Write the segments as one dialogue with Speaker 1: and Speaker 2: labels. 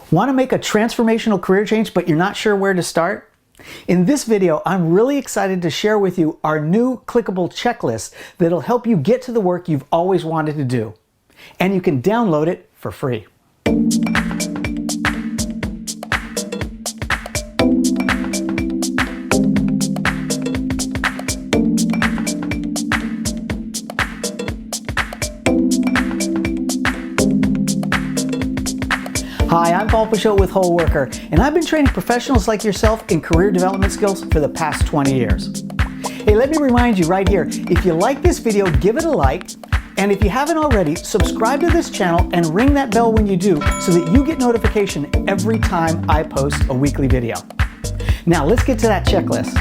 Speaker 1: Want to make a transformational career change, but you're not sure where to start? In this video, I'm really excited to share with you our new clickable checklist that'll help you get to the work you've always wanted to do. And you can download it for free. Hi, I'm Paul Peixoto with WholeWorker, and I've been training professionals like yourself in career development skills for the past 20 years. Hey, let me remind you right here, if you like this video, give it a like, and if you haven't already, subscribe to this channel and ring that bell when you do so that you get notification every time I post a weekly video. Now, let's get to that checklist.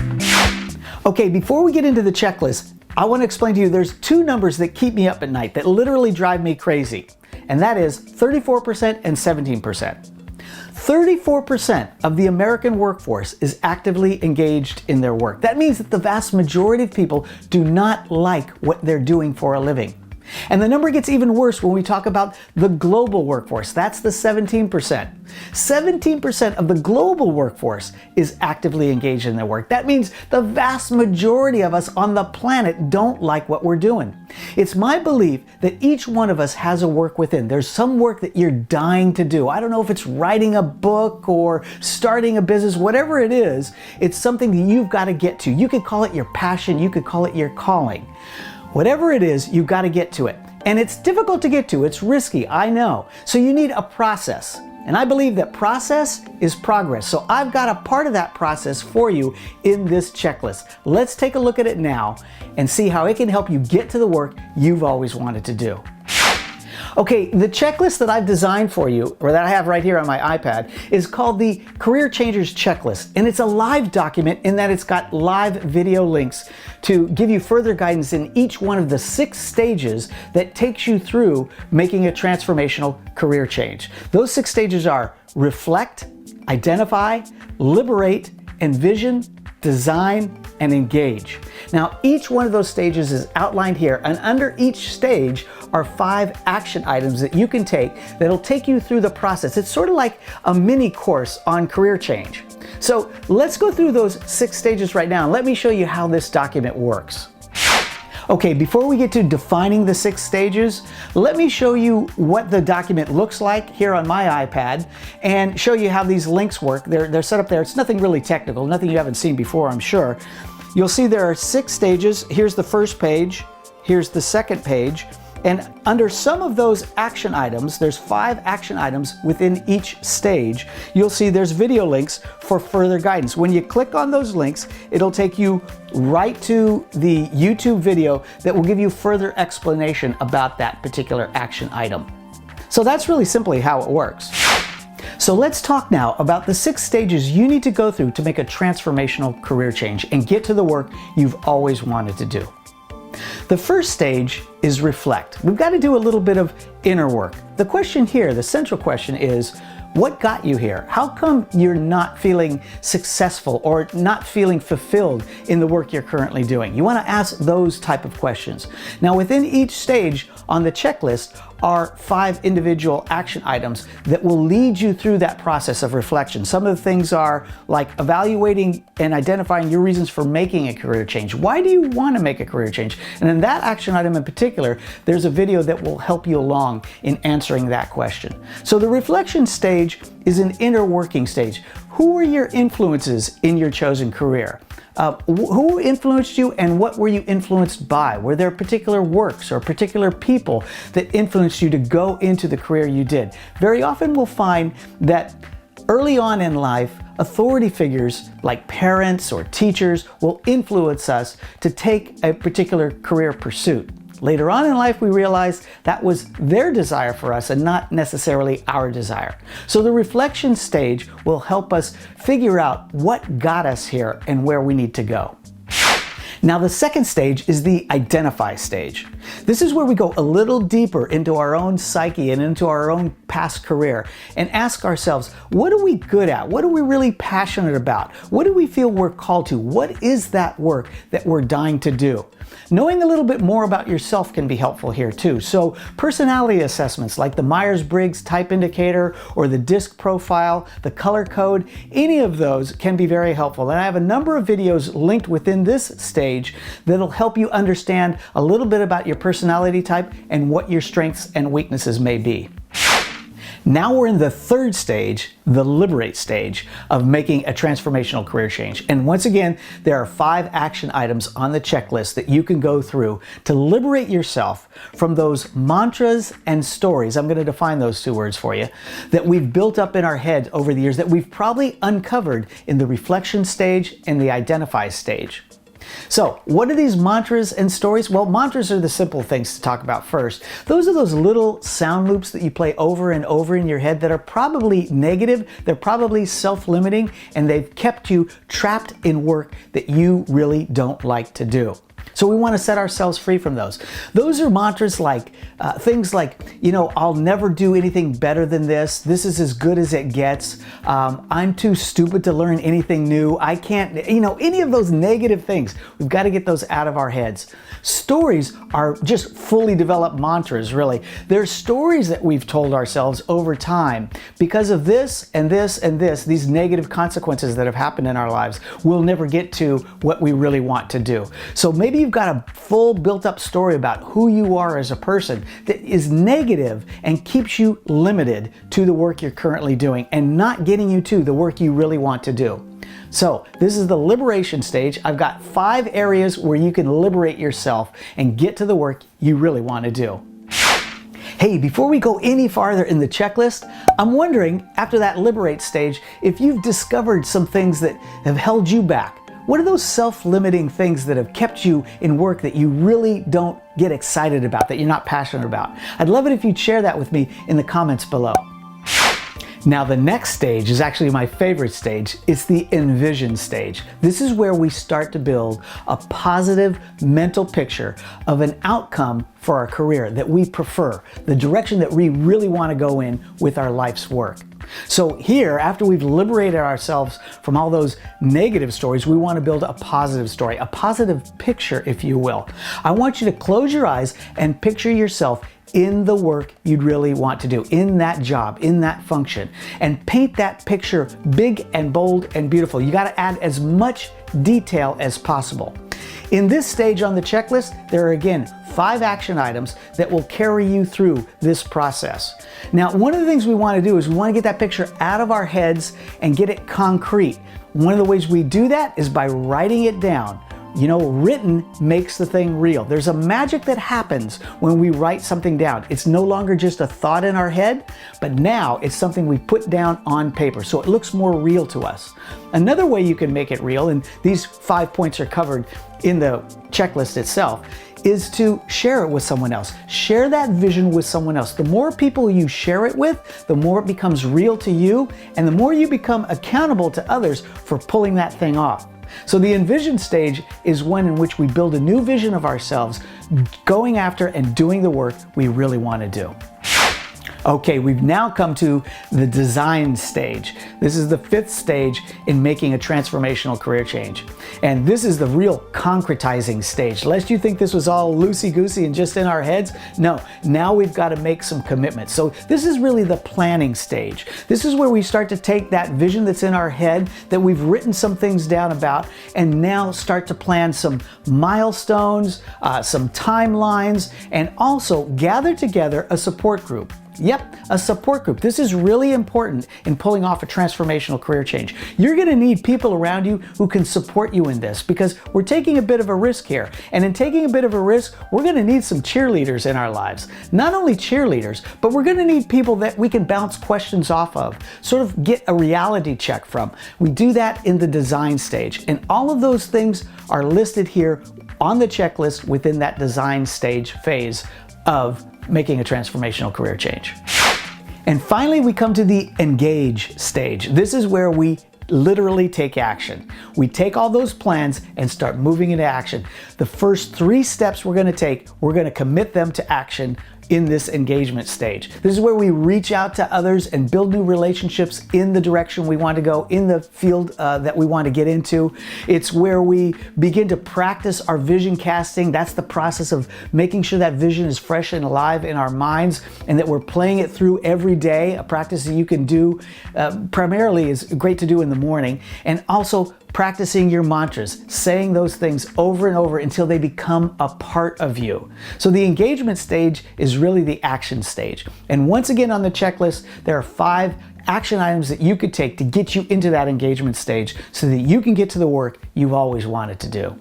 Speaker 1: Okay, before we get into the checklist, I want to explain to you there's two numbers that keep me up at night that literally drive me crazy. And that is 34% and 17%. 34% of the American workforce is actively engaged in their work. That means that the vast majority of people do not like what they're doing for a living. And the number gets even worse when we talk about the global workforce. That's the 17%. 17% of the global workforce is actively engaged in their work. That means the vast majority of us on the planet don't like what we're doing. It's my belief that each one of us has a work within. There's some work that you're dying to do. I don't know if it's writing a book or starting a business, whatever it is, it's something that you've got to get to. You could call it your passion, you could call it your calling. Whatever it is, you've got to get to it. And it's difficult to get to, it's risky, I know. So you need a process. And I believe that process is progress. So I've got a part of that process for you in this checklist. Let's take a look at it now and see how it can help you get to the work you've always wanted to do. Okay, the checklist that I've designed for you, or that I have right here on my iPad, is called the Career Changers Checklist. And it's a live document in that it's got live video links to give you further guidance in each one of the 6 stages that takes you through making a transformational career change. Those 6 stages are reflect, identify, liberate, envision, design, and engage. Now, each one of those stages is outlined here, and under each stage are 5 action items that you can take that'll take you through the process. It's sort of like a mini course on career change. So let's go through those 6 stages right now, and let me show you how this document works. Okay, before we get to defining the 6 stages, let me show you what the document looks like here on my iPad and show you how these links work. They're set up there. It's nothing really technical, nothing you haven't seen before, I'm sure. You'll see there are 6 stages. Here's the first page, here's the second page, and under some of those action items, there's 5 action items within each stage. You'll see there's video links for further guidance. When you click on those links, it'll take you right to the YouTube video that will give you further explanation about that particular action item. So that's really simply how it works. So let's talk now about the 6 stages you need to go through to make a transformational career change and get to the work you've always wanted to do. The first stage is reflect. We've got to do a little bit of inner work. The question here, the central question is, what got you here? How come you're not feeling successful or not feeling fulfilled in the work you're currently doing? You want to ask those type of questions. Now, within each stage on the checklist are 5 individual action items that will lead you through that process of reflection. Some of the things are like evaluating and identifying your reasons for making a career change. Why do you want to make a career change? And in that action item in particular, there's a video that will help you along in answering that question. So the reflection stage is an inner working stage. Who are your influences in your chosen career? Who influenced you and what were you influenced by? Were there particular works or particular people that influenced you to go into the career you did? Very often we'll find that early on in life, authority figures like parents or teachers will influence us to take a particular career pursuit. Later on in life, we realize that was their desire for us and not necessarily our desire. So the reflection stage will help us figure out what got us here and where we need to go. Now, the second stage is the identify stage. This is where we go a little deeper into our own psyche and into our own past career and ask ourselves, what are we good at? What are we really passionate about? What do we feel we're called to? What is that work that we're dying to do? Knowing a little bit more about yourself can be helpful here too. So personality assessments like the Myers-Briggs type indicator or the DISC profile, the color code, any of those can be very helpful. And I have a number of videos linked within this stage that'll help you understand a little bit about your personality type and what your strengths and weaknesses may be. Now we're in the third stage, the liberate stage of making a transformational career change. And once again, there are 5 action items on the checklist that you can go through to liberate yourself from those mantras and stories. I'm going to define those 2 words for you that we've built up in our head over the years that we've probably uncovered in the reflection stage and the identify stage. So, what are these mantras and stories? Well, mantras are the simple things to talk about first. Those are those little sound loops that you play over and over in your head that are probably negative, they're probably self-limiting, and they've kept you trapped in work that you really don't like to do. So we want to set ourselves free from those. Those are mantras like things like, I'll never do anything better than this. This is as good as it gets. I'm too stupid to learn anything new. I can't, any of those negative things. We've got to get those out of our heads. Stories are just fully developed mantras, really. They're stories that we've told ourselves over time because of this and this and this, these negative consequences that have happened in our lives. We'll never get to what we really want to do. So maybe you've got a full built-up story about who you are as a person that is negative and keeps you limited to the work you're currently doing and not getting you to the work you really want to do. So this is the liberation stage. I've got 5 areas where you can liberate yourself and get to the work you really want to do. Hey, before we go any farther in the checklist, I'm wondering, after that liberate stage, if you've discovered some things that have held you back. What are those self-limiting things that have kept you in work that you really don't get excited about, that you're not passionate about? I'd love it if you'd share that with me in the comments below. Now the next stage is actually my favorite stage. It's the Envision stage. This is where we start to build a positive mental picture of an outcome for our career that we prefer, the direction that we really want to go in with our life's work. So here, after we've liberated ourselves from all those negative stories, we want to build a positive story, a positive picture, if you will. I want you to close your eyes and picture yourself in the work you'd really want to do, in that job, in that function, and paint that picture big and bold and beautiful. You got to add as much detail as possible. In this stage on the checklist, there are again 5 action items that will carry you through this process. Now, one of the things we want to do is we want to get that picture out of our heads and get it concrete. One of the ways we do that is by writing it down. Written makes the thing real. There's a magic that happens when we write something down. It's no longer just a thought in our head, but now it's something we put down on paper, so it looks more real to us. Another way you can make it real, and these 5 points are covered in the checklist itself, is to share it with someone else. Share that vision with someone else. The more people you share it with, the more it becomes real to you, and the more you become accountable to others for pulling that thing off. So the Envision stage is one in which we build a new vision of ourselves, going after and doing the work we really want to do. Okay, we've now come to the design stage. This is the 5th stage in making a transformational career change. And this is the real concretizing stage. Lest you think this was all loosey-goosey and just in our heads, no, now we've got to make some commitments. So this is really the planning stage. This is where we start to take that vision that's in our head, that we've written some things down about, and now start to plan some milestones, some timelines, and also gather together a support group. Yep, a support group. This is really important in pulling off a transformational career change. You're going to need people around you who can support you in this because we're taking a bit of a risk here. And in taking a bit of a risk, we're going to need some cheerleaders in our lives. Not only cheerleaders, but we're going to need people that we can bounce questions off of, sort of get a reality check from. We do that in the design stage. And all of those things are listed here on the checklist within that design stage phase of making a transformational career change. And finally, we come to the engage stage. This is where we literally take action. We take all those plans and start moving into action. The first 3 steps we're going to take, we're going to commit them to action in this engagement stage. This is where we reach out to others and build new relationships in the direction we want to go, in the field that we want to get into. It's where we begin to practice our vision casting. That's the process of making sure that vision is fresh and alive in our minds and that we're playing it through every day, a practice that you can do primarily is great to do in the morning, and also practicing your mantras, saying those things over and over until they become a part of you. So the engagement stage is really the action stage. And once again on the checklist, there are 5 action items that you could take to get you into that engagement stage so that you can get to the work you've always wanted to do.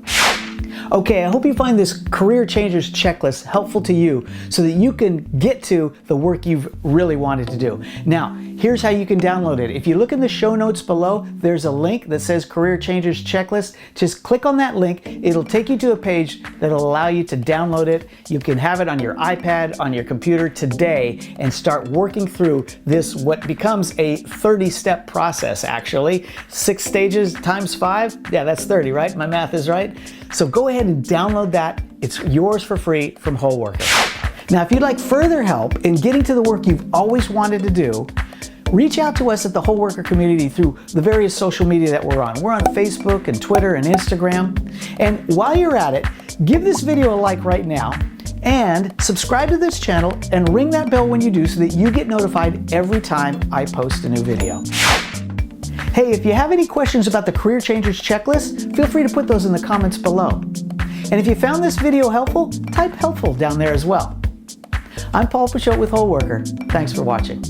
Speaker 1: Okay, I hope you find this Career Changers Checklist helpful to you so that you can get to the work you've really wanted to do. Now, here's how you can download it. If you look in the show notes below, there's a link that says Career Changers Checklist. Just click on that link. It'll take you to a page that'll allow you to download it. You can have it on your iPad, on your computer today, and start working through this, what becomes a 30-step process, actually. 6 stages times 5? Yeah, that's 30, right? My math is right. So go ahead and download that. It's yours for free from WholeWorker. Now, if you'd like further help in getting to the work you've always wanted to do, reach out to us at the WholeWorker community through the various social media that we're on. We're on Facebook and Twitter and Instagram. And while you're at it, give this video a like right now and subscribe to this channel and ring that bell when you do so that you get notified every time I post a new video. Hey, if you have any questions about the Career Changers Checklist, feel free to put those in the comments below. And if you found this video helpful, type helpful down there as well. I'm Paul Peixoto with WholeWorker. Thanks for watching.